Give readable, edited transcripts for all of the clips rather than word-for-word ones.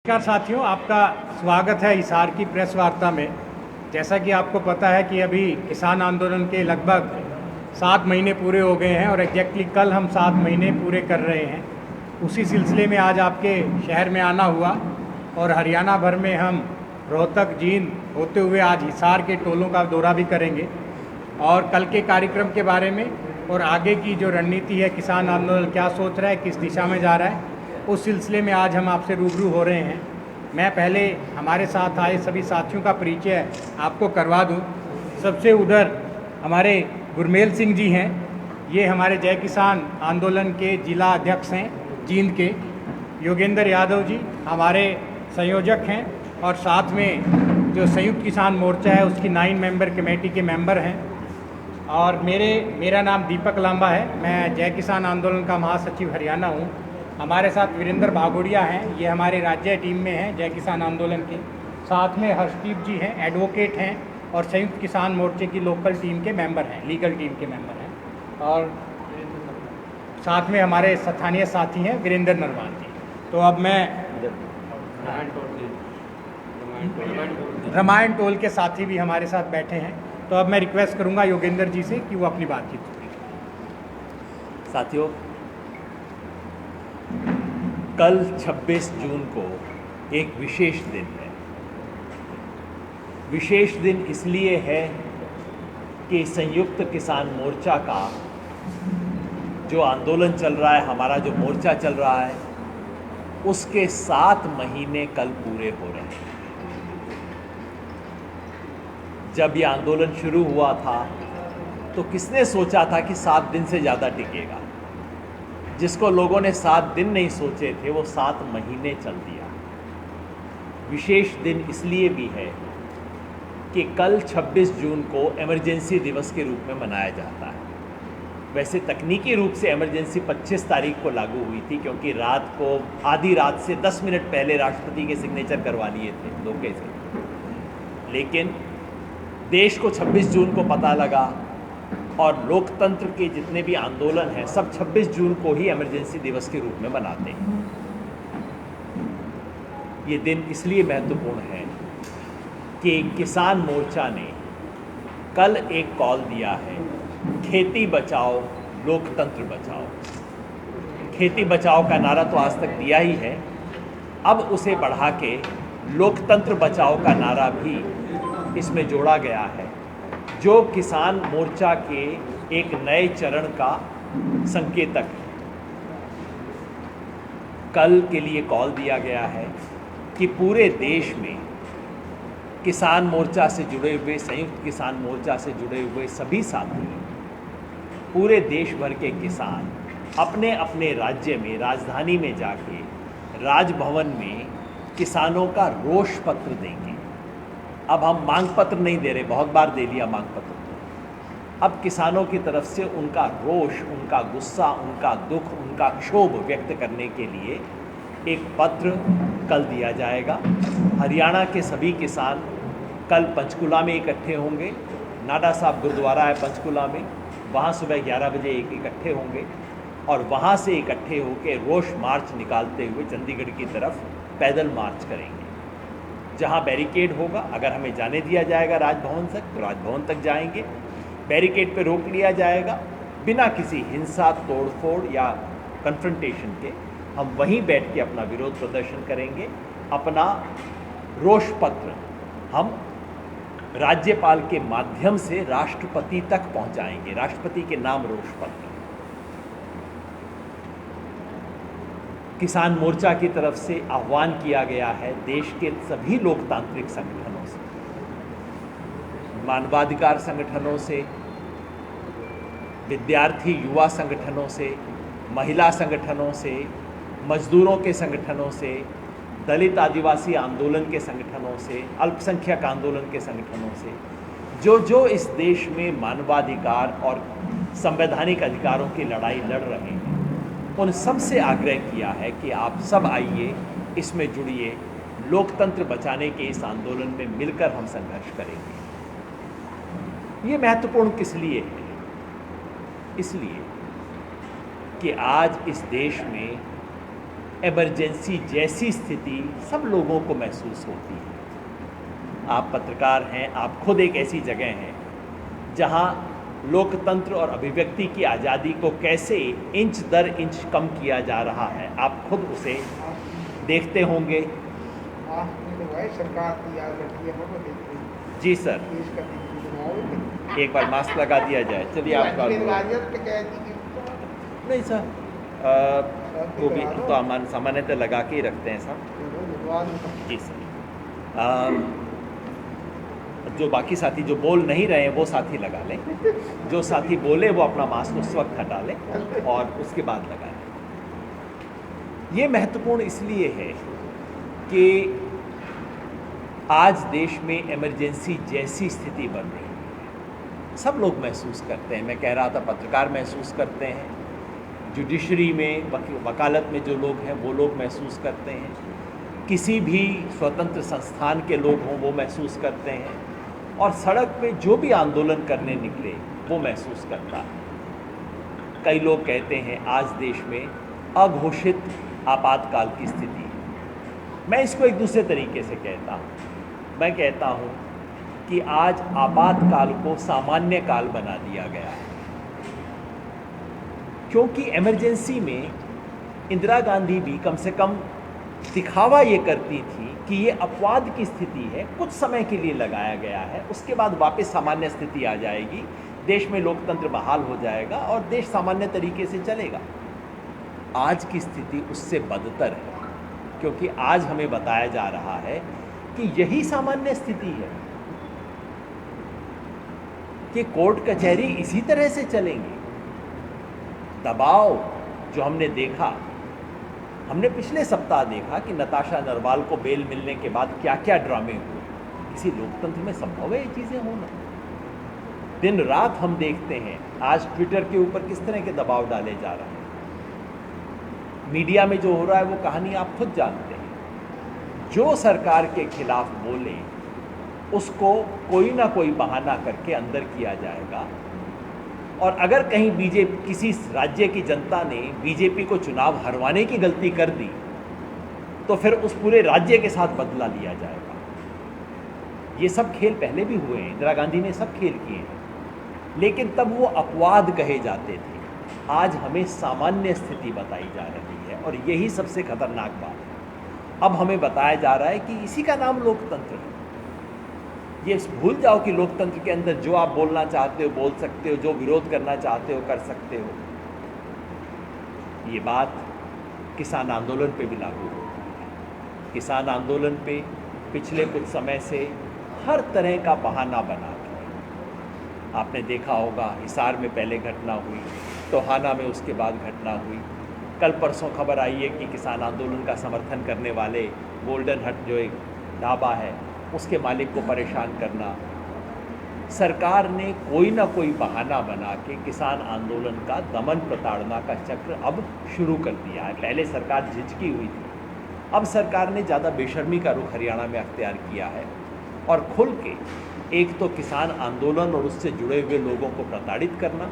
नमस्कार साथियों, आपका स्वागत है हिसार की प्रेस वार्ता में। जैसा कि आपको पता है कि अभी किसान आंदोलन के लगभग 7 महीने पूरे हो गए हैं और एग्जैक्टली कल हम 7 महीने पूरे कर रहे हैं। उसी सिलसिले में आज आपके शहर में आना हुआ और हरियाणा भर में हम रोहतक, जींद होते हुए आज हिसार के टोलों का दौरा भी करेंगे और कल के कार्यक्रम के बारे में और आगे की जो रणनीति है, किसान आंदोलन क्या सोच रहा है, किस दिशा में जा रहा है, उस सिलसिले में आज हम आपसे रूबरू हो रहे हैं। मैं पहले हमारे साथ आए सभी साथियों का परिचय आपको करवा दूं। सबसे उधर हमारे गुरमेल सिंह जी हैं, ये हमारे जय किसान आंदोलन के जिला अध्यक्ष हैं जींद के। योगेंद्र यादव जी हमारे संयोजक हैं और साथ में जो संयुक्त किसान मोर्चा है उसकी 9 मेंबर कमेटी के मेंबर हैं। और मेरा नाम दीपक लांबा है, मैं जय किसान आंदोलन का महासचिव हरियाणा हूँ। हमारे साथ वीरेंद्र भागोड़िया हैं, ये हमारे राज्य टीम में हैं जय किसान आंदोलन के। साथ में हर्षदीप जी हैं, एडवोकेट हैं और संयुक्त किसान मोर्चे की लोकल टीम के मेंबर हैं, लीगल टीम के मेंबर हैं। और साथ में हमारे स्थानीय साथी हैं वीरेंद्र नरवाल जी। तो अब मैं रामायण टोल के साथी भी हमारे साथ बैठे हैं। तो अब मैं रिक्वेस्ट करूंगा योगेंद्र जी से कि वो अपनी बातचीत करें। साथियों, कल 26 जून को एक विशेष दिन है। विशेष दिन इसलिए है कि संयुक्त किसान मोर्चा का जो आंदोलन चल रहा है, हमारा जो मोर्चा चल रहा है, उसके 7 महीने कल पूरे हो रहे हैं। जब ये आंदोलन शुरू हुआ था तो किसने सोचा था कि 7 दिन से ज़्यादा टिकेगा। जिसको लोगों ने 7 दिन नहीं सोचे थे वो 7 महीने चल दिया। विशेष दिन इसलिए भी है कि कल 26 जून को इमरजेंसी दिवस के रूप में मनाया जाता है। वैसे तकनीकी रूप से इमरजेंसी 25 तारीख को लागू हुई थी, क्योंकि रात को आधी रात से 10 मिनट पहले राष्ट्रपति के सिग्नेचर करवा लिए थे धोखे से। लेकिन देश को 26 जून को पता लगा और लोकतंत्र के जितने भी आंदोलन हैं सब 26 जून को ही इमरजेंसी दिवस के रूप में मनाते हैं। ये दिन इसलिए महत्वपूर्ण है कि किसान मोर्चा ने कल एक कॉल दिया है, खेती बचाओ लोकतंत्र बचाओ। खेती बचाओ का नारा तो आज तक दिया ही है, अब उसे बढ़ा के लोकतंत्र बचाओ का नारा भी इसमें जोड़ा गया है, जो किसान मोर्चा के एक नए चरण का संकेतक है। कल के लिए कॉल दिया गया है कि पूरे देश में किसान मोर्चा से जुड़े हुए, संयुक्त किसान मोर्चा से जुड़े हुए सभी साथी, पूरे देश भर के किसान अपने अपने राज्य में, राजधानी में जाके राजभवन में किसानों का रोष पत्र देंगे। अब हम मांग पत्र नहीं दे रहे, बहुत बार दे लिया मांग पत्र। अब किसानों की तरफ से उनका रोष, उनका गुस्सा, उनका दुख, उनका क्षोभ व्यक्त करने के लिए एक पत्र कल दिया जाएगा। हरियाणा के सभी किसान कल पंचकुला में इकट्ठे होंगे। नाडा साहब गुरुद्वारा है पंचकुला में, वहाँ सुबह 11 बजे इकट्ठे होंगे और वहाँ से इकट्ठे होकर रोष मार्च निकालते हुए चंडीगढ़ की तरफ पैदल मार्च करेंगे। जहाँ बैरिकेड होगा, अगर हमें जाने दिया जाएगा राजभवन तक तो राजभवन तक जाएंगे। बैरिकेड पे रोक लिया जाएगा, बिना किसी हिंसा, तोड़फोड़ या कन्फ्रंटेशन के हम वहीं बैठ के अपना विरोध प्रदर्शन करेंगे। अपना रोष पत्र हम राज्यपाल के माध्यम से राष्ट्रपति तक पहुंचाएंगे, राष्ट्रपति के नाम रोष पत्र। किसान मोर्चा की तरफ से आह्वान किया गया है देश के सभी लोकतांत्रिक संगठनों से, मानवाधिकार संगठनों से, विद्यार्थी युवा संगठनों से, महिला संगठनों से, मजदूरों के संगठनों से, दलित आदिवासी आंदोलन के संगठनों से, अल्पसंख्यक आंदोलन के संगठनों से, जो इस देश में मानवाधिकार और संवैधानिक अधिकारों की लड़ाई लड़ रहे हैं, उन सब से आग्रह किया है कि आप सब आइए, इसमें जुड़िए, लोकतंत्र बचाने के इस आंदोलन में मिलकर हम संघर्ष करेंगे। ये महत्वपूर्ण किस लिए है? इसलिए कि आज इस देश में इमरजेंसी जैसी स्थिति सब लोगों को महसूस होती है। आप पत्रकार हैं, आप खुद एक ऐसी जगह हैं जहां लोकतंत्र और अभिव्यक्ति की आज़ादी को कैसे इंच दर इंच कम किया जा रहा है, आप खुद उसे देखते होंगे। सरकार की याद रखिए, जी सर, एक बार मास्क लगा दिया जाए। चलिए आपका नहीं सर, वो भी तो सामान्यतः लगा के ही रखते हैं सब। जी सर, जो बाकी साथी जो बोल नहीं रहे हैं वो साथी लगा लें, जो साथी बोले वो अपना मास्क उस वक्त हटा लें और उसके बाद लगाएं। ये महत्वपूर्ण इसलिए है कि आज देश में इमरजेंसी जैसी स्थिति बन रही है। सब लोग महसूस करते हैं, मैं कह रहा था पत्रकार महसूस करते हैं, जुडिशरी में वकालत में जो लोग हैं वो लोग महसूस करते हैं, किसी भी स्वतंत्र संस्थान के लोग हों वो महसूस करते हैं, और सड़क पे जो भी आंदोलन करने निकले वो महसूस करता है। कई लोग कहते हैं आज देश में अघोषित आपातकाल की स्थिति है। मैं इसको एक दूसरे तरीके से कहता हूँ, मैं कहता हूँ कि आज आपातकाल को सामान्य काल बना दिया गया है, क्योंकि इमरजेंसी में इंदिरा गांधी भी कम से कम दिखावा ये करती थी कि ये अपवाद की स्थिति है, कुछ समय के लिए लगाया गया है, उसके बाद वापस सामान्य स्थिति आ जाएगी, देश में लोकतंत्र बहाल हो जाएगा और देश सामान्य तरीके से चलेगा। आज की स्थिति उससे बदतर है, क्योंकि आज हमें बताया जा रहा है कि यही सामान्य स्थिति है, कि कोर्ट कचहरी इसी तरह से चलेंगी। दबाव जो हमने देखा, हमने पिछले सप्ताह देखा कि नताशा नरवाल को बेल मिलने के बाद क्या क्या ड्रामे हुए। किसी लोकतंत्र में संभव है ये चीज़ें होना? दिन रात हम देखते हैं आज ट्विटर के ऊपर किस तरह के दबाव डाले जा रहे हैं। मीडिया में जो हो रहा है वो कहानी आप खुद जानते हैं। जो सरकार के खिलाफ बोले उसको कोई ना कोई बहाना करके अंदर किया जाएगा, और अगर कहीं बीजेपी, किसी राज्य की जनता ने बीजेपी को चुनाव हरवाने की गलती कर दी तो फिर उस पूरे राज्य के साथ बदला लिया जाएगा। ये सब खेल पहले भी हुए हैं, इंदिरा गांधी ने सब खेल किए हैं, लेकिन तब वो अपवाद कहे जाते थे। आज हमें सामान्य स्थिति बताई जा रही है, और यही सबसे खतरनाक बात है। अब हमें बताया जा रहा है कि इसी का नाम लोकतंत्र है। ये भूल जाओ कि लोकतंत्र के अंदर जो आप बोलना चाहते हो बोल सकते हो, जो विरोध करना चाहते हो कर सकते हो। ये बात किसान आंदोलन पे भी लागू होती है। किसान आंदोलन पे पिछले कुछ समय से हर तरह का बहाना बना के, आपने देखा होगा हिसार में पहले घटना हुई, टोहाना में उसके बाद घटना हुई, कल परसों खबर आई है कि किसान आंदोलन का समर्थन करने वाले गोल्डन हट जो एक ढाबा है उसके मालिक को परेशान करना। सरकार ने कोई ना कोई बहाना बना के किसान आंदोलन का दमन प्रताड़ना का चक्र अब शुरू कर दिया है। पहले सरकार झिझकी हुई थी, अब सरकार ने ज़्यादा बेशर्मी का रुख हरियाणा में अख्तियार किया है, और खुल के एक तो किसान आंदोलन और उससे जुड़े हुए लोगों को प्रताड़ित करना,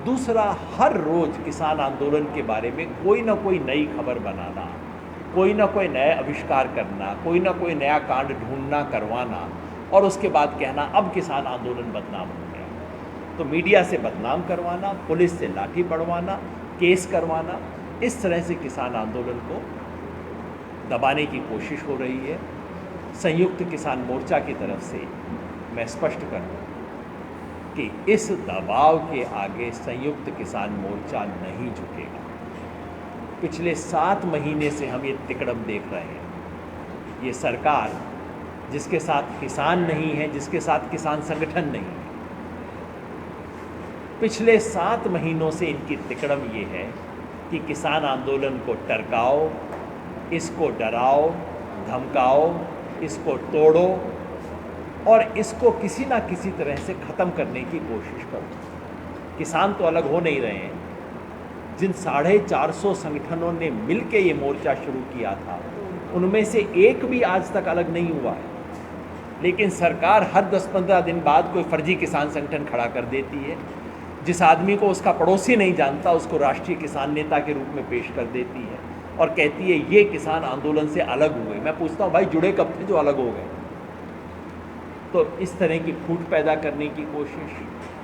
दूसरा हर रोज़ किसान आंदोलन के बारे में कोई ना कोई नई खबर बनाना, कोई ना कोई नया आविष्कार करना, कोई ना कोई नया कांड ढूंढना, करवाना, और उसके बाद कहना अब किसान आंदोलन बदनाम हो गया। तो मीडिया से बदनाम करवाना, पुलिस से लाठी पड़वाना, केस करवाना, इस तरह से किसान आंदोलन को दबाने की कोशिश हो रही है। संयुक्त किसान मोर्चा की तरफ से मैं स्पष्ट कर दूं कि इस दबाव के आगे संयुक्त किसान मोर्चा नहीं झुकेगा। पिछले 7 महीने से हम ये तिकड़म देख रहे हैं। ये सरकार जिसके साथ किसान नहीं है, जिसके साथ किसान संगठन नहीं है, पिछले 7 महीनों से इनकी तिकड़म ये है कि किसान आंदोलन को टरकाओ, इसको डराओ, धमकाओ, इसको तोड़ो और इसको किसी ना किसी तरह से ख़त्म करने की कोशिश करो। किसान तो अलग हो नहीं रहे हैं। जिन 450 संगठनों ने मिल के ये मोर्चा शुरू किया था, उनमें से एक भी आज तक अलग नहीं हुआ है, लेकिन सरकार हर 10-15 दिन बाद कोई फर्जी किसान संगठन खड़ा कर देती है। जिस आदमी को उसका पड़ोसी नहीं जानता उसको राष्ट्रीय किसान नेता के रूप में पेश कर देती है। और कहती है ये किसान आंदोलन से अलग हुए। मैं पूछता हूँ भाई जुड़े कब थे जो अलग हो गए? तो इस तरह की फूट पैदा करने की कोशिश,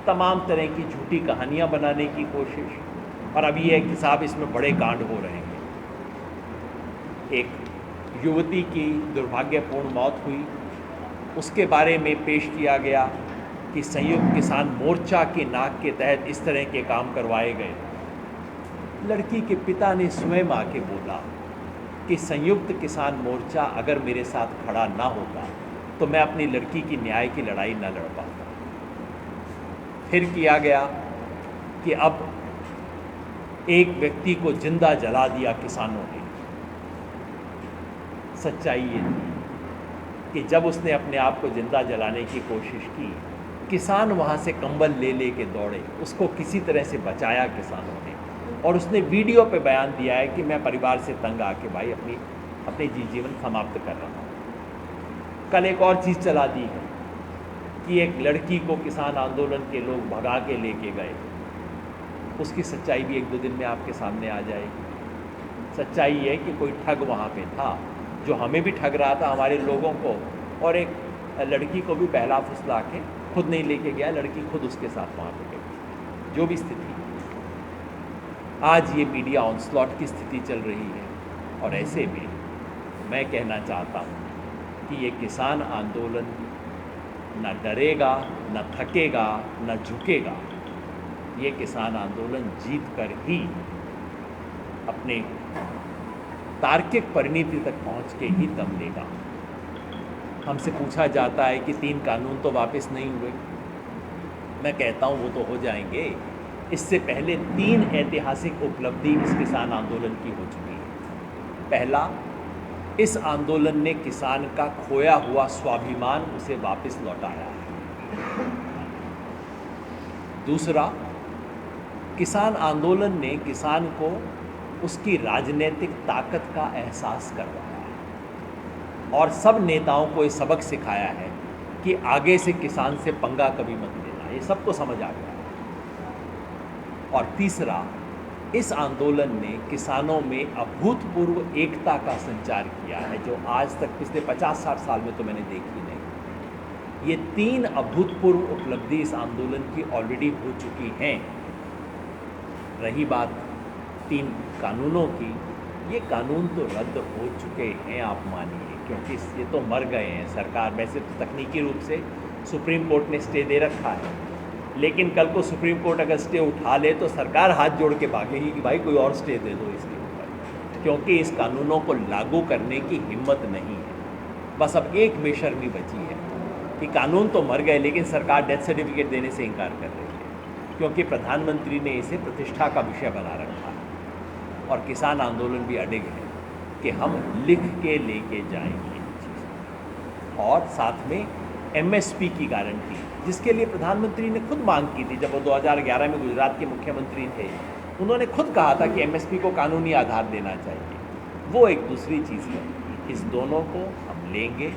तमाम तरह की झूठी कहानियाँ बनाने की कोशिश, और अब ये है कि साहब इसमें बड़े कांड हो रहे हैं। एक युवती की दुर्भाग्यपूर्ण मौत हुई, उसके बारे में पेश किया गया कि संयुक्त किसान मोर्चा के नाक के तहत इस तरह के काम करवाए गए। लड़की के पिता ने स्वयं आके बोला कि संयुक्त किसान मोर्चा अगर मेरे साथ खड़ा ना होता तो मैं अपनी लड़की की न्याय की लड़ाई न लड़ पाता। फिर किया गया कि अब एक व्यक्ति को जिंदा जला दिया किसानों ने। सच्चाई ये थी कि जब उसने अपने आप को जिंदा जलाने की कोशिश की, किसान वहाँ से कंबल ले ले के दौड़े, उसको किसी तरह से बचाया किसानों ने, और उसने वीडियो पे बयान दिया है कि मैं परिवार से तंग आके भाई अपनी जीवन समाप्त कर रहा हूँ। कल एक और चीज़ चला दी है कि एक लड़की को किसान आंदोलन के लोग भगा के लेके गए। उसकी सच्चाई भी एक दो दिन में आपके सामने आ जाएगी। सच्चाई है कि कोई ठग वहाँ पे था जो हमें भी ठग रहा था, हमारे लोगों को, और एक लड़की को भी बहला फुसला के खुद नहीं लेके गया, लड़की खुद उसके साथ वहाँ पे गई। जो भी स्थिति, आज ये मीडिया ऑनस्लॉट की स्थिति चल रही है, और ऐसे में मैं कहना चाहता हूँ कि ये किसान आंदोलन न डरेगा, न थकेगा, न झुकेगा। ये किसान आंदोलन जीत कर ही अपने तार्किक परिणति तक पहुँच के ही दम लेगा। हमसे पूछा जाता है कि 3 कानून तो वापस नहीं हुए। मैं कहता हूँ वो तो हो जाएंगे। इससे पहले 3 ऐतिहासिक उपलब्धि इस किसान आंदोलन की हो चुकी है। पहला, इस आंदोलन ने किसान का खोया हुआ स्वाभिमान उसे वापस लौटाया है। दूसरा, किसान आंदोलन ने किसान को उसकी राजनीतिक ताकत का एहसास करवाया है, और सब नेताओं को ये सबक सिखाया है कि आगे से किसान से पंगा कभी मत लेना। ये सबको समझ आ गया। और तीसरा, इस आंदोलन ने किसानों में अभूतपूर्व एकता का संचार किया है, जो आज तक पिछले 50-60 साल में तो मैंने देखी नहीं। ये 3 अभूतपूर्व उपलब्धि इस आंदोलन की ऑलरेडी हो चुकी हैं। रही बात 3 कानूनों की, ये कानून तो रद्द हो चुके हैं, आप मानिए, क्योंकि ये तो मर गए हैं। सरकार वैसे तो तकनीकी रूप से सुप्रीम कोर्ट ने स्टे दे रखा है, लेकिन कल को सुप्रीम कोर्ट अगर स्टे उठा ले तो सरकार हाथ जोड़ के भागेगी कि भाई कोई और स्टे दे दो इसके ऊपर, क्योंकि इस कानूनों को लागू करने की हिम्मत नहीं है। बस अब एक बेशर्मी बची है कि कानून तो मर गए, लेकिन सरकार डेथ सर्टिफिकेट देने से इनकार कर रही है, क्योंकि प्रधानमंत्री ने इसे प्रतिष्ठा का विषय बना रखा है, और किसान आंदोलन भी अडिग है कि हम लिख के लेके जाएंगे चीज़। और साथ में MSP की गारंटी, जिसके लिए प्रधानमंत्री ने खुद मांग की थी। जब वो 2011 में गुजरात के मुख्यमंत्री थे, उन्होंने खुद कहा था कि MSP को कानूनी आधार देना चाहिए। वो एक दूसरी चीज़ है। इस दोनों को हम लेंगे,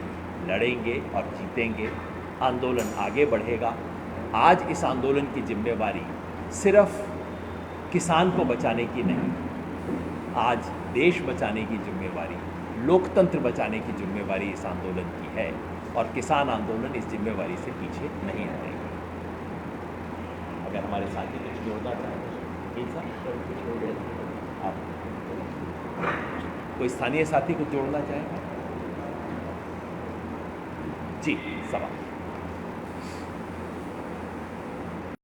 लड़ेंगे और जीतेंगे। आंदोलन आगे बढ़ेगा। आज इस आंदोलन की जिम्मेवारी सिर्फ किसान को बचाने की नहीं, आज देश बचाने की जिम्मेवारी, लोकतंत्र बचाने की जिम्मेवारी इस आंदोलन की है, और किसान आंदोलन इस जिम्मेवारी से पीछे नहीं हटेगा। अगर हमारे साथी कुछ जोड़ना चाहें, आप कोई स्थानीय साथी कुछ जोड़ना चाहें? जी, सवाल।